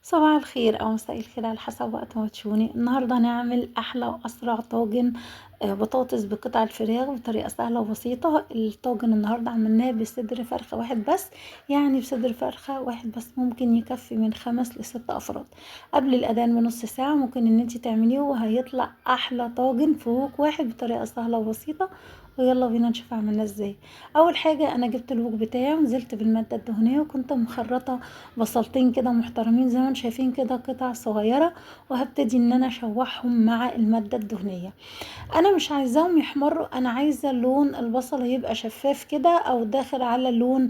صباح الخير أو مساء الخير على حسب وقت ما تشوفوني. النهاردة هنعمل أحلى وأسرع طاجن بطاطس بقطع الفراخ بطريقة سهلة وبسيطة. الطاجن النهاردة عملناه بصدر فرخة واحد بس، يعني بصدر فرخة واحد بس ممكن يكفي من 5 ل6 أفراد. قبل الأذان بنص ساعة ممكن ان انتي تعمليه وهيطلع أحلى طاجن فوق واحد بطريقة سهلة وبسيطة. ويلا بينا نشوف عملناه ازاي. اول حاجة انا جبت الوك بتاعي ونزلت بالمادة الدهنية وكنت مخرطة بصلتين كده محترمين زي ما انتم شايفين كده قطع صغيرة، وهبتدي ان انا اشوحهم مع المادة الدهنية. انا مش عايزاهم يحمروا، انا عايزة لون البصل يبقى شفاف كده او داخل على لون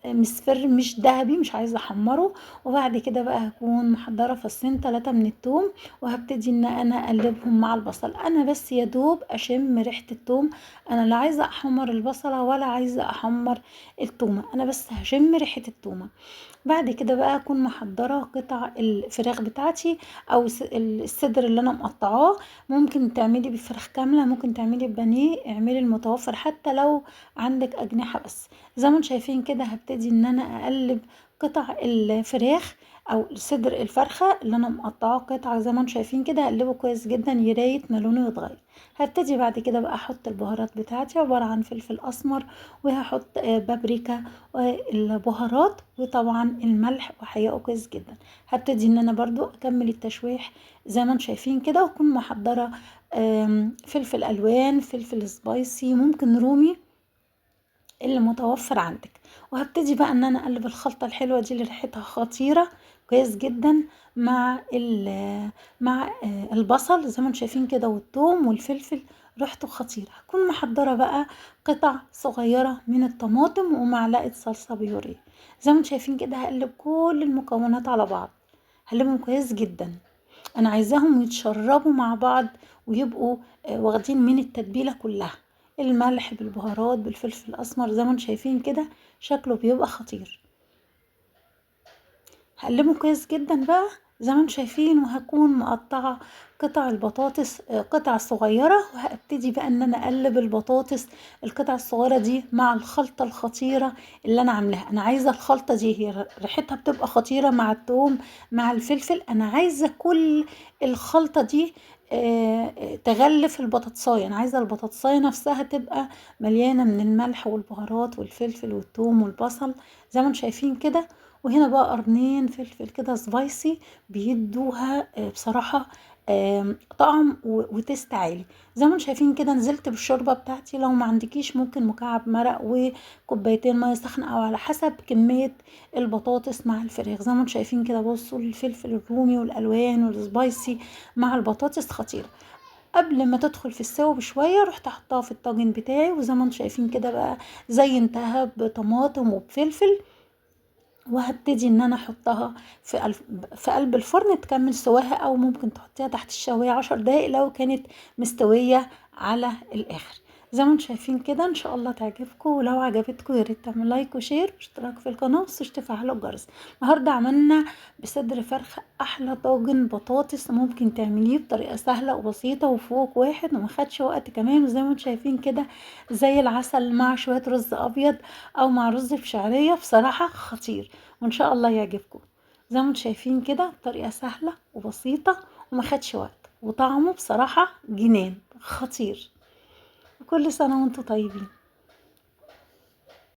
مصفر مش ذهبي، مش عايزة احمره. وبعد كده بقى هكون محضرة فصين 3 من التوم، وهبتدي ان انا اقلبهم مع البصل. انا بس يا دوب اشم ريحة التوم، انا لا عايزة احمر البصلة ولا عايزة احمر التومة، انا بس هشم ريحة التومة. بعد كده بقى اكون محضره قطع الفراخ بتاعتي او الصدر اللي انا مقطعاه. ممكن تعملي بفراخ كامله، ممكن تعملي بانيه، اعملي المتوفر حتى لو عندك اجنحه. بس زي ما انتم شايفين كده هبتدي ان انا اقلب قطع الفراخ او صدر الفرخه اللي انا مقطعاه قطع زي ما انتم شايفين كده، اقلبه كويس جدا يرايه ما لونه يتغير. هبتدي بعد كده بقى احط البهارات بتاعتي عباره عن فلفل اسمر، وهحط بابريكا والبهارات وطبعا الملح وهيقوا كويس جدا. هبتدي ان انا برضو اكمل التشويح زي ما انتم شايفين كده، واكون محضره فلفل الوان، فلفل سبايسي، ممكن رومي اللي متوفر عندك. وهبتدي بقى ان انا اقلب الخلطه الحلوه دي اللي ريحتها خطيره كويس جدا مع مع البصل زي ما انتم شايفين كده والثوم والفلفل، ريحته خطيره. هكون محضره بقى قطع صغيره من الطماطم ومعلقه صلصه بيوري. زي ما انتم شايفين كده هقلب كل المكونات على بعض، هقلبهم كويس جدا. انا عايزاهم يتشربوا مع بعض ويبقوا واخدين من التتبيله كلها، الملح بالبهارات بالفلفل الاسمر زي ما انتم شايفين كده، شكله بيبقى خطير. هقلبه كويس جدا بقى زي ما انتم شايفين، وهكون مقطعه قطع البطاطس قطع صغيره، وهبتدي بقى ان انا اقلب البطاطس القطع الصغيره دي مع الخلطه الخطيره اللي انا عاملاها. انا عايزه الخلطه دي هي ريحتها بتبقى خطيره مع الثوم مع الفلفل، انا عايزه كل الخلطه دي تغلف البطاطسايه. انا عايزه البطاطسايه نفسها تبقى مليانه من الملح والبهارات والفلفل والثوم والبصل زي ما انتم شايفين كده. وهنا بقى قرنين فلفل كده سبايسي بيدوها بصراحة طعم وتست عالي. زي ما انتم شايفين كده نزلت بالشوربة بتاعتي، لو ما عندكيش ممكن مكعب مرق وكوبايتين مية سخنة او على حسب كمية البطاطس مع الفراخ. زي ما انتم شايفين كده بصوا الفلفل الرومي والالوان والسبايسي مع البطاطس خطيرة. قبل ما تدخل في السوا بشوية رحت احطها في الطاجن بتاعي، وزي ما انتم شايفين كده بقى زينتها بطماطم وبفلفل. وهبتدي ان انا احطها في قلب الفرن تكمل سواها، او ممكن تحطيها تحت الشوايه 10 دقايق لو كانت مستويه على الاخر. زي ما انتم شايفين كده ان شاء الله تعجبكم، ولو عجبتكم يا ريت تعملوا لايك وشير واشتراك في القناه، متنسوش تفعلوا الجرس. النهارده عملنا بصدر فرخه احلى طاجن بطاطس ممكن تعمليه بطريقه سهله وبسيطه وفوق واحد وما خدش وقت كمان. وزي ما انتم شايفين كده زي العسل مع شويه رز ابيض او مع رز بشعريه، بصراحه خطير وان شاء الله يعجبكم. زي ما انتم شايفين كده طريقة سهلة وبسيطة وما خدش وقت، وطعمه بصراحة جنان خطير. كل سنة وانتم طيبين.